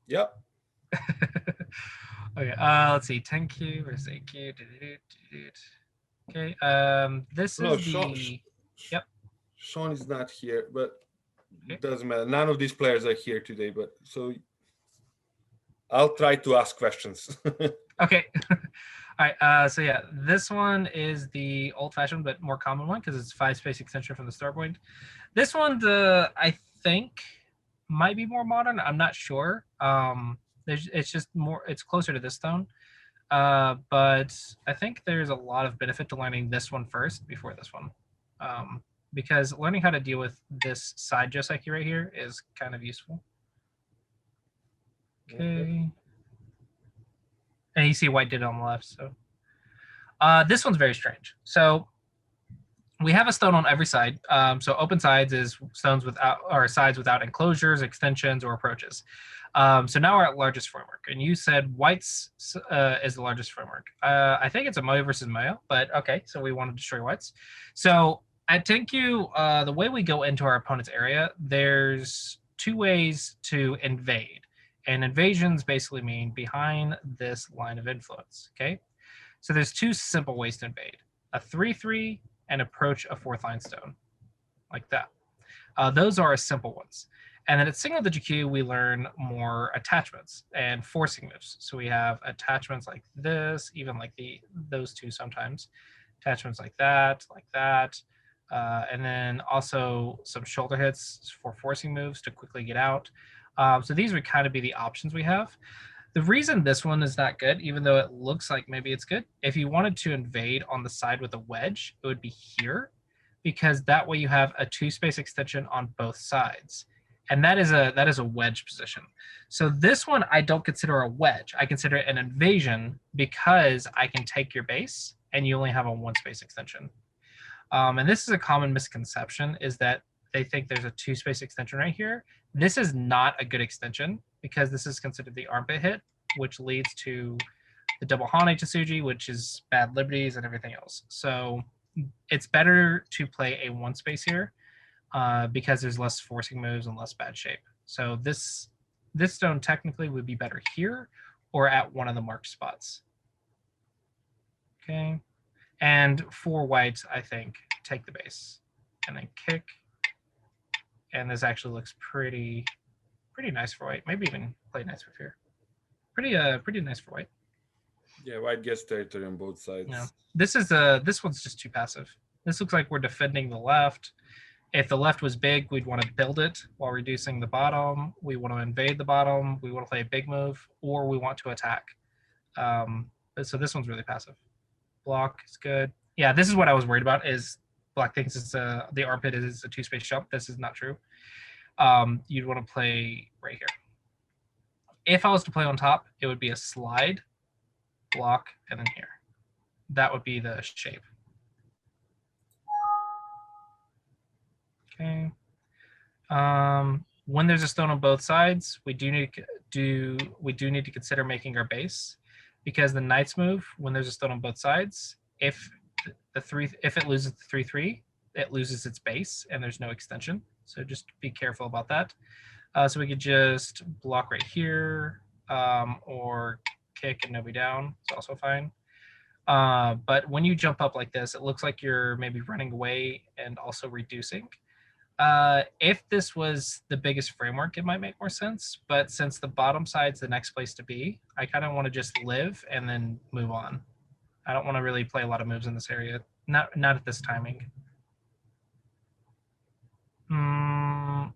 Yep. Okay, let's see. 10Q versus 8Q. Okay, this No, is the... Yep. Sean is not here, but Okay. it doesn't matter. None of these players are here today, but so I'll try to ask questions. Okay. All right. So yeah, this one is the old-fashioned but more common one because it's 5-space extension from the start point. This one, I think, might be more modern. I'm not sure. It's just more. It's closer to this stone. But I think there's a lot of benefit to learning this one first before this one, because learning how to deal with this side Joseki right here is kind of useful. Okay. And you see white did it on the left. So this one's very strange. So we have a stone on every side. So open sides is stones without, or sides without enclosures, extensions, or approaches. So now we're at largest framework, and you said whites is the largest framework. I think it's a Moyo versus Moyo, but okay. So we want to destroy whites. So at Tenkyu, the way we go into our opponent's area, there's two ways to invade, and invasions basically mean behind this line of influence. Okay, so there's two simple ways to invade: a 3/3 and approach a 4th line stone, like that. Those are simple ones. And then at single digit Q, we learn more attachments and forcing moves. So we have attachments like this, even like those two sometimes. Attachments like that, and then also some shoulder hits for forcing moves to quickly get out. So these would kind of be the options we have. The reason this one is not good, even though it looks like maybe it's good, if you wanted to invade on the side with a wedge, it would be here, because that way you have a 2-space extension on both sides. And that is a wedge position. So this one I don't consider a wedge. I consider it an invasion because I can take your base and you only have a 1-space extension. And this is a common misconception, is that they think there's a 2-space extension right here. This is not a good extension because this is considered the armpit hit, which leads to the double Hane Tsuji, which is bad liberties and everything else. So it's better to play a 1-space here because there's less forcing moves and less bad shape. So this stone technically would be better here or at one of the marked spots. Okay. And for white, I think take the base and then kick. And this actually looks pretty nice for white. Maybe even play nice for here. Pretty nice for white. Yeah, white gets territory on both sides. Yeah. This one's just too passive. This looks like we're defending the left. If the left was big, we'd want to build it while reducing the bottom. We want to invade the bottom. We want to play a big move, or we want to attack. So this one's really passive. Block is good. Yeah, this is what I was worried about, is black thinks it's the armpit is a 2-space jump. This is not true. You'd want to play right here. If I was to play on top, it would be a slide, block, and then here. That would be the shape. Okay. When there's a stone on both sides, we do need to consider making our base, because the knight's move, when there's a stone on both sides, if it loses the 3/3, it loses its base and there's no extension. So just be careful about that. So we could just block right here, or kick and nobody down. It's also fine. But when you jump up like this, it looks like you're maybe running away and also reducing. If this was the biggest framework, it might make more sense. But since the bottom side's the next place to be, I kind of want to just live and then move on. I don't want to really play a lot of moves in this area. Not at this timing. I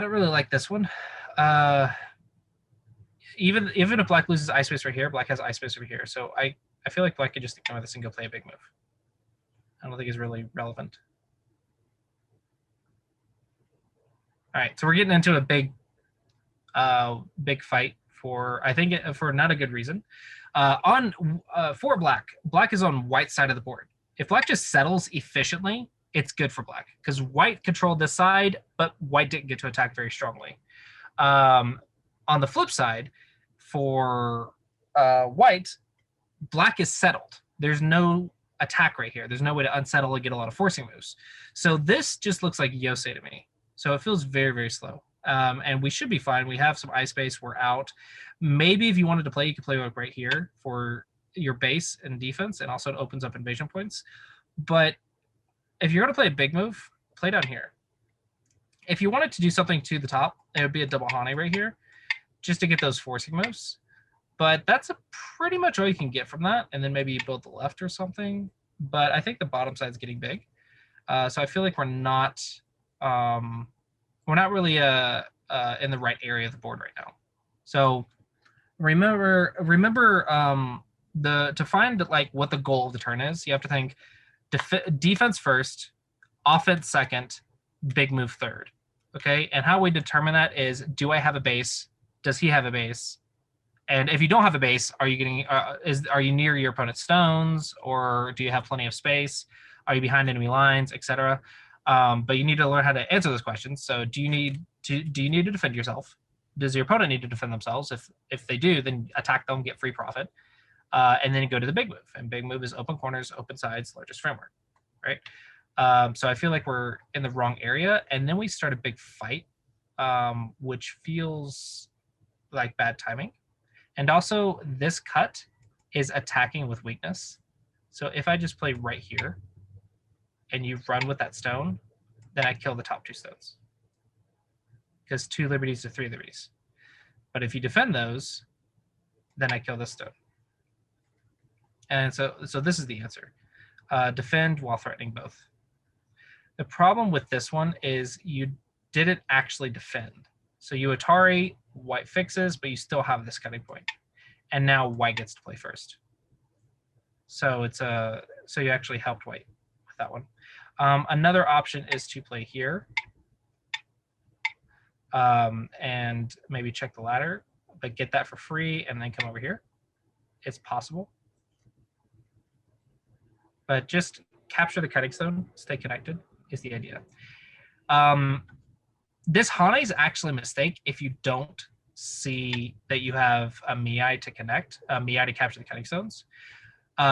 don't really like this one. Even if black loses eye space right here, black has eye space over here. So I feel like black could just ignore this and go play a big move. I don't think it's really relevant. All right, so we're getting into a big fight for, I think, for not a good reason. For black is on white side of the board. If black just settles efficiently, it's good for black because white controlled this side, but white didn't get to attack very strongly. On the flip side, for white, black is settled. There's no attack right here. There's no way to unsettle and get a lot of forcing moves. So this just looks like Yosei to me. So it feels very, very slow. and we should be fine. We have some eye space. We're out. Maybe if you wanted to play, you could play like right here for your base and defense, and also it opens up invasion points. But if you're going to play a big move, play down here. If you wanted to do something to the top, it would be a double Hane right here, just to get those forcing moves. But that's pretty much all you can get from that, and then maybe you build the left or something. But I think the bottom side's getting big, so I feel like we're not really in the right area of the board right now. So remember to find like what the goal of the turn is. You have to think defense first, offense second, big move third. Okay, and how we determine that is: do I have a base? Does he have a base? And if you don't have a base, are you getting are you near your opponent's stones, or do you have plenty of space? Are you behind enemy lines, etc.? But you need to learn how to answer those questions. So do you need to defend yourself? Does your opponent need to defend themselves? If they do, then attack them, get free profit, and then go to the big move. And big move is open corners, open sides, largest framework, right? So I feel like we're in the wrong area, and then we start a big fight, which feels like bad timing. And also, this cut is attacking with weakness. So if I just play right here, and you run with that stone, then I kill the top two stones. Because 2 liberties to 3 liberties. But if you defend those, then I kill this stone. And so this is the answer. Defend while threatening both. The problem with this one is you didn't actually defend. So you Atari, white fixes, but you still have this cutting point. And now white gets to play first. So so you actually helped white with that one. Another option is to play here. And maybe check the ladder, but get that for free and then come over here. It's possible. But just capture the cutting stone, stay connected is the idea. This Hane is actually a mistake if you don't see that you have a Miai to connect, a Miai to capture the cutting stones.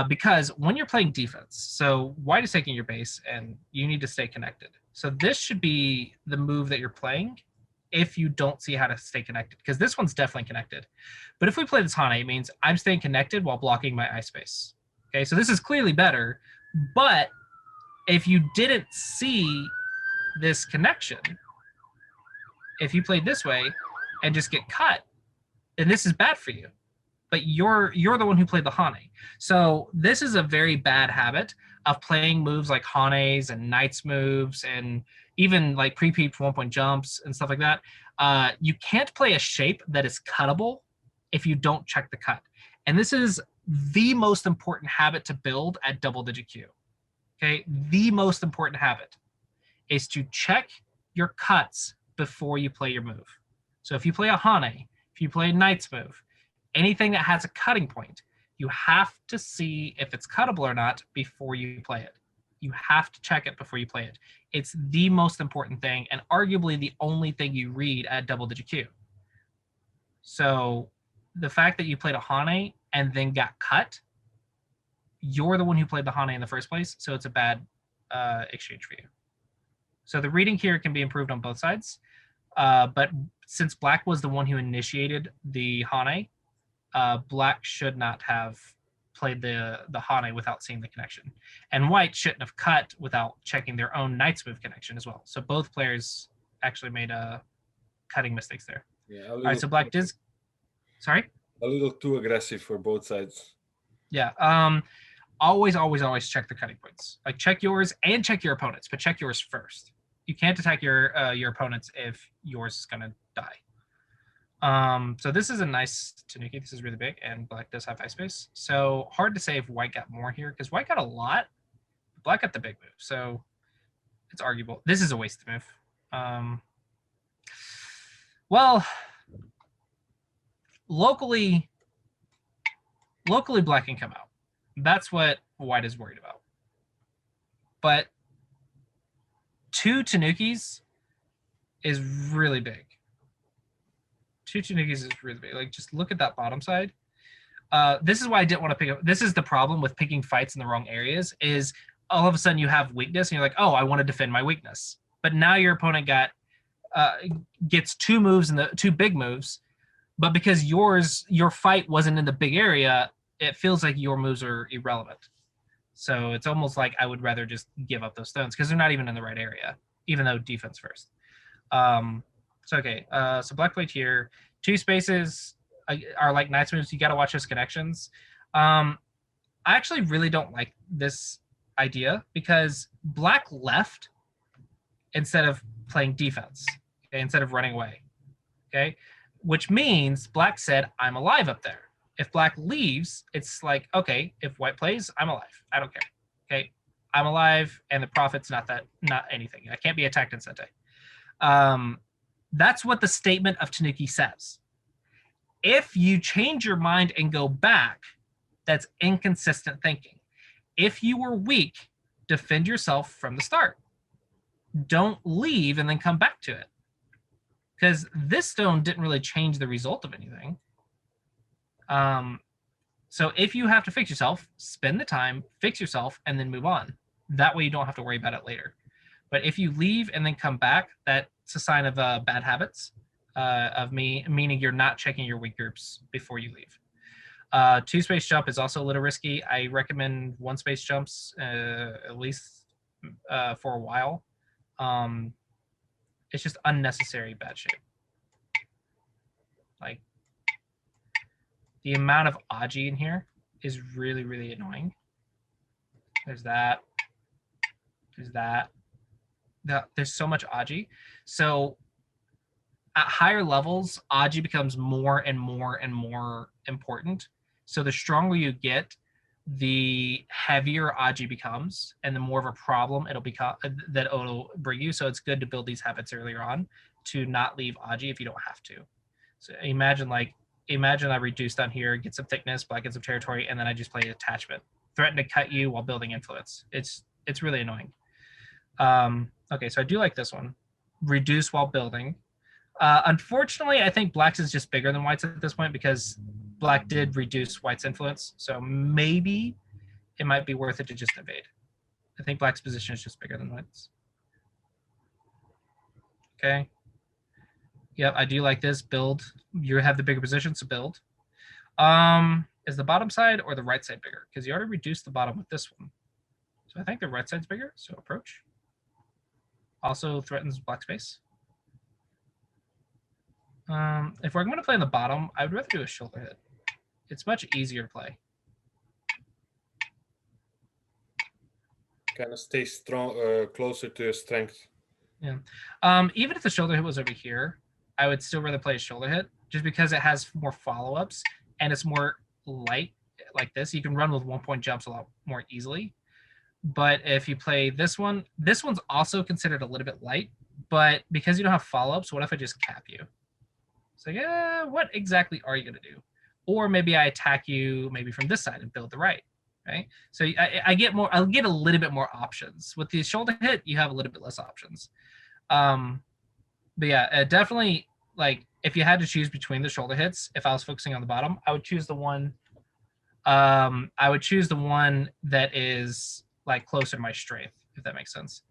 Because when you're playing defense, so white is taking your base and you need to stay connected. So this should be the move that you're playing if you don't see how to stay connected, because this one's definitely connected. But if we play this Hane, it means I'm staying connected while blocking my eye space. Okay, so this is clearly better, but if you didn't see this connection, if you played this way and just get cut, then this is bad for you. But you're the one who played the Hane. So this is a very bad habit of playing moves like Hanes and Knights moves and even like pre-peeped 1-point jumps and stuff like that. You can't play a shape that is cuttable if you don't check the cut. And this is the most important habit to build at double-digit Q. Okay, the most important habit is to check your cuts before you play your move. So if you play a Hane, if you play a Knight's move, anything that has a cutting point, you have to see if it's cuttable or not before you play it. You have to check it before you play it. It's the most important thing and arguably the only thing you read at double-digit Q. So the fact that you played a Hane and then got cut, you're the one who played the Hane in the first place, so it's a bad exchange for you. So the reading here can be improved on both sides, but since black was the one who initiated the Hane, black should not have played the Hane without seeing the connection. And white shouldn't have cut without checking their own Knight's move connection as well. So both players actually made cutting mistakes there. Yeah, all right, so black did... Sorry? A little too aggressive for both sides. Yeah. Always check the cutting points. Like check yours and check your opponents, but check yours first. You can't attack your opponents if yours is gonna die. So this is a nice Tanuki. This is really big, and black does have high space. So hard to say if white got more here, because white got a lot. Black got the big move, so it's arguable. This is a wasted move. Well, locally black can come out. That's what white is worried about. But 2 Tanukis is really big. 2 Tanukis is really big. Like, just look at that bottom side. This is why I didn't want to pick up. This is the problem with picking fights in the wrong areas, is all of a sudden you have weakness and you're like, oh, I want to defend my weakness. But now your opponent got gets 2 moves in the 2 big moves, but because your fight wasn't in the big area, it feels like your moves are irrelevant. So it's almost like I would rather just give up those stones because they're not even in the right area, even though defense first. So okay, so black played here. 2 spaces are like nice moves. You got to watch those connections. I actually really don't like this idea because black left instead of playing defense, okay, instead of running away, okay, which means black said, I'm alive up there. If black leaves, it's like, okay, if white plays, I'm alive. I don't care. Okay, I'm alive, and the profit's not anything. I can't be attacked in Sente. That's what the statement of Tanuki says. If you change your mind and go back, that's inconsistent thinking. If you were weak, defend yourself from the start. Don't leave and then come back to it. Because this stone didn't really change the result of anything. So if you have to fix yourself, spend the time, fix yourself, and then move on. That way you don't have to worry about it later. But if you leave and then come back, that's a sign of bad habits, meaning you're not checking your weak groups before you leave. 2 space jump is also a little risky. I recommend 1 space jumps at least for a while. It's just unnecessary bad shape. Like, the amount of Aji in here is really, really annoying. There's that. There's that. There's so much Aji. So at higher levels, Aji becomes more and more and more important. So the stronger you get, the heavier Aji becomes, and the more of a problem it'll bring you. So it's good to build these habits earlier on to not leave Aji if you don't have to. So imagine I reduce down here, get some thickness, black gets some territory, and then I just play attachment. Threaten to cut you while building influence. It's really annoying. Okay, so I do like this one. Reduce while building. Unfortunately, I think black's is just bigger than white's at this point because black did reduce white's influence. So maybe it might be worth it to just invade. I think black's position is just bigger than white's. Okay. Yep, I do like this. Build. You have the bigger position, so build. Is the bottom side or the right side bigger? Because you already reduced the bottom with this one. So I think the right side's bigger, so approach. Also threatens black space. If we're going to play on the bottom, I would rather do a shoulder hit. It's much easier to play. Kind of stay strong, closer to strength. Yeah. Even if the shoulder hit was over here, I would still rather play a shoulder hit just because it has more follow-ups and it's more light like this. You can run with 1-point jumps a lot more easily. But if you play this one's also considered a little bit light, but because you don't have follow-ups, what if I just cap you? So yeah, what exactly are you going to do? Or maybe I attack you maybe from this side and build the right, right? So I'll get a little bit more options. With the shoulder hit, you have a little bit less options. But yeah, definitely, like, if you had to choose between the shoulder hits, if I was focusing on the bottom, I would choose the one that is like closer to my strength, if that makes sense.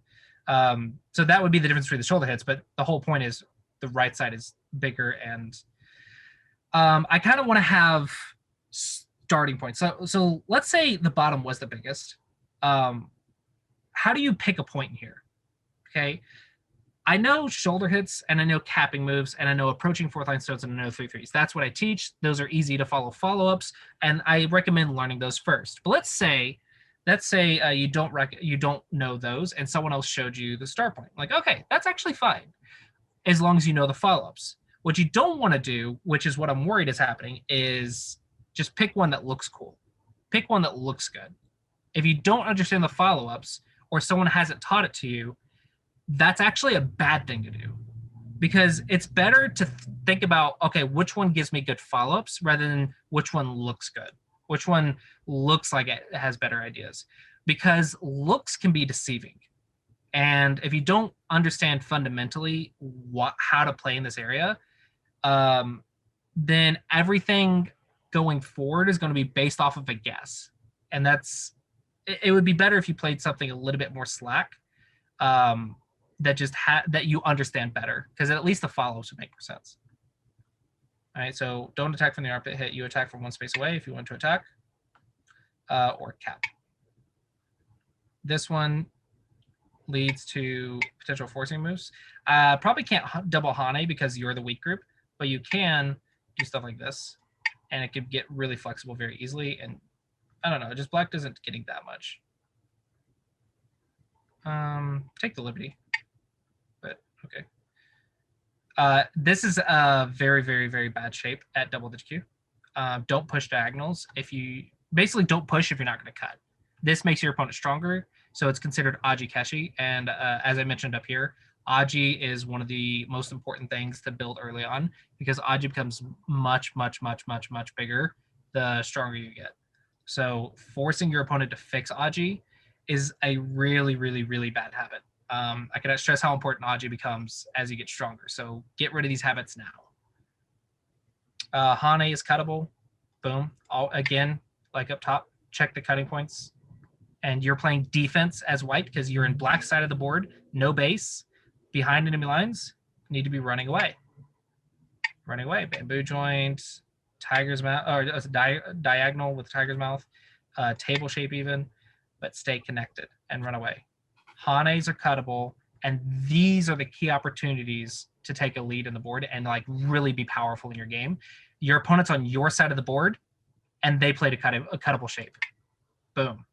So that would be the difference between the shoulder hits, but the whole point is the right side is bigger, and I kind of want to have starting points. So let's say the bottom was the biggest. How do you pick a point in here? Okay. I know shoulder hits, and I know capping moves, and I know approaching 4th line stones, and I know 3-3s. That's what I teach. Those are easy to follow-ups, and I recommend learning those first. But let's say you don't know those, and someone else showed you the start point. Like, okay, that's actually fine, as long as you know the follow-ups. What you don't want to do, which is what I'm worried is happening, is just pick one that looks cool. Pick one that looks good. If you don't understand the follow-ups, or someone hasn't taught it to you, that's actually a bad thing to do, because it's better to think about, okay, which one gives me good follow-ups rather than which one looks good, which one looks like it has better ideas, because looks can be deceiving. And if you don't understand fundamentally how to play in this area, then everything going forward is going to be based off of a guess. And it would be better if you played something a little bit more slack. that just that you understand better, because at least the follows would make more sense. All right, so don't attack from the armpit hit. You attack from one space away if you want to attack, or cap. This one leads to potential forcing moves. Probably can't double Hane because you're the weak group, but you can do stuff like this, and it could get really flexible very easily. And I don't know, just black isn't getting that much. Take the liberty, but okay. This is a very, very, very bad shape at double the Q. Don't push diagonals. If you basically don't push if you're not going to cut. This makes your opponent stronger, so it's considered Aji Keshi. And as I mentioned up here, Aji is one of the most important things to build early on, because Aji becomes much, much, much, much, much bigger the stronger you get. So forcing your opponent to fix Aji is a really, really, really bad habit. I cannot stress how important Aji becomes as you get stronger. So get rid of these habits now. Hane is cuttable. Boom. Again, like up top, check the cutting points. And you're playing defense as white because you're in black side of the board, no base, behind enemy lines, need to be running away. Running away. Bamboo joint, tiger's mouth, or diagonal with tiger's mouth, table shape even, but stay connected and run away. Hanes are cuttable, and these are the key opportunities to take a lead in the board and like really be powerful in your game. Your opponent's on your side of the board, and they played a cuttable shape. Boom.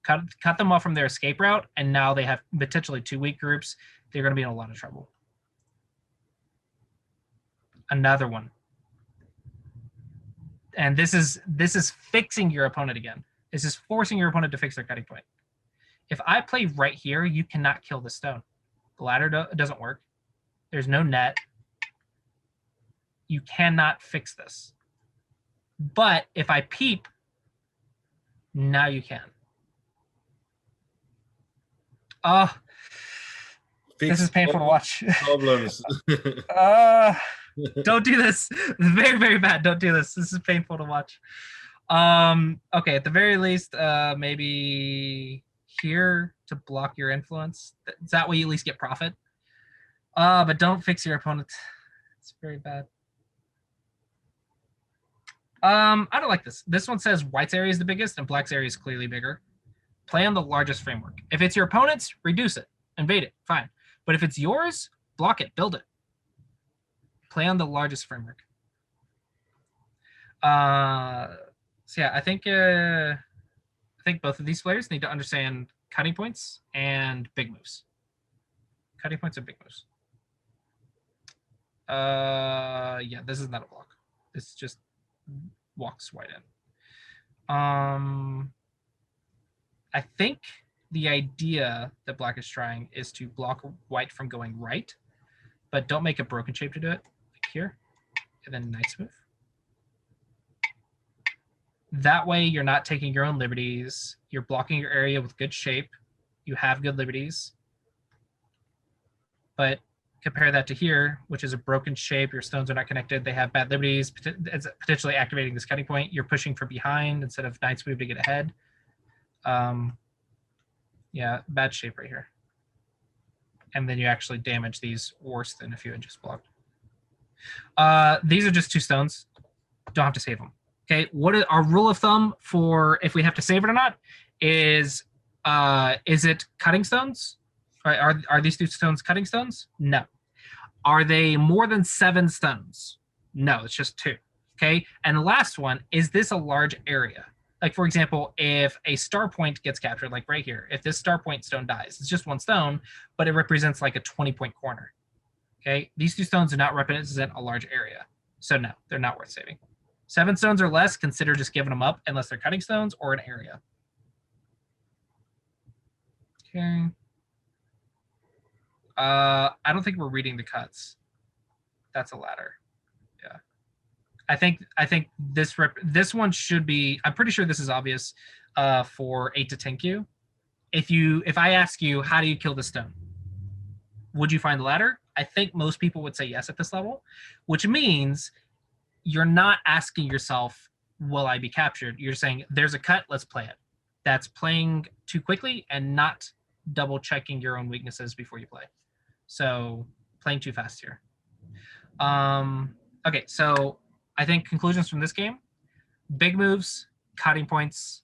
Cut them off from their escape route, and now they have potentially two weak groups. They're going to be in a lot of trouble. Another one. And this is fixing your opponent again. This is forcing your opponent to fix their cutting point. If I play right here, you cannot kill the stone. The ladder doesn't work. There's no net. You cannot fix this. But if I peep, now you can. Oh, this is painful to watch. Problems. Don't do this. Very, very bad. Don't do this. This is painful to watch. Okay, at the very least, maybe here to block your influence. That way you at least get profit. But don't fix your opponent. It's very bad. I don't like this. This one says white's area is the biggest and black's area is clearly bigger. Play on the largest framework. If it's your opponent's, reduce it, invade it, fine. But if it's yours, block it, build it. Play on the largest framework. So yeah, I think both of these players need to understand cutting points and big moves. Cutting points and big moves. Yeah, this is not a block. This just walks white in. I think the idea that black is trying is to block white from going right, but don't make a broken shape to do it, like here, and then nice move. That way you're not taking your own liberties. You're blocking your area with good shape. You have good liberties. But compare that to here, which is a broken shape. Your stones are not connected. They have bad liberties. It's potentially activating this cutting point. You're pushing from behind instead of nice move to get ahead. Yeah, bad shape right here. And then you actually damage these worse than if you had just blocked. These are just two stones. Don't have to save them. Okay, what is our rule of thumb for if we have to save it or not is it cutting stones? Right, are these two stones cutting stones? No. Are they more than 7 stones? No, it's just 2. Okay, and the last one, is this a large area? Like, for example, if a star point gets captured, like right here, if this star point stone dies, it's just 1 stone, but it represents like a 20-point corner. Okay, these 2 stones do not represent a large area. So no, they're not worth saving. 7 stones or less, consider just giving them up unless they're cutting stones or an area. Okay. I don't think we're reading the cuts. That's a ladder. Yeah. I think this one should be, I'm pretty sure this is obvious for 8 to 10Q. If I ask you, how do you kill the stone? Would you find the ladder? I think most people would say yes at this level, which means you're not asking yourself, will I be captured? You're saying, there's a cut, let's play it. That's playing too quickly and not double checking your own weaknesses before you play. So playing too fast here. Okay, so I think conclusions from this game: big moves, cutting points.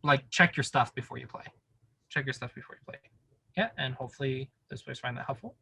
Like check your stuff before you play. Check your stuff before you play. Yeah, and hopefully this was find that helpful.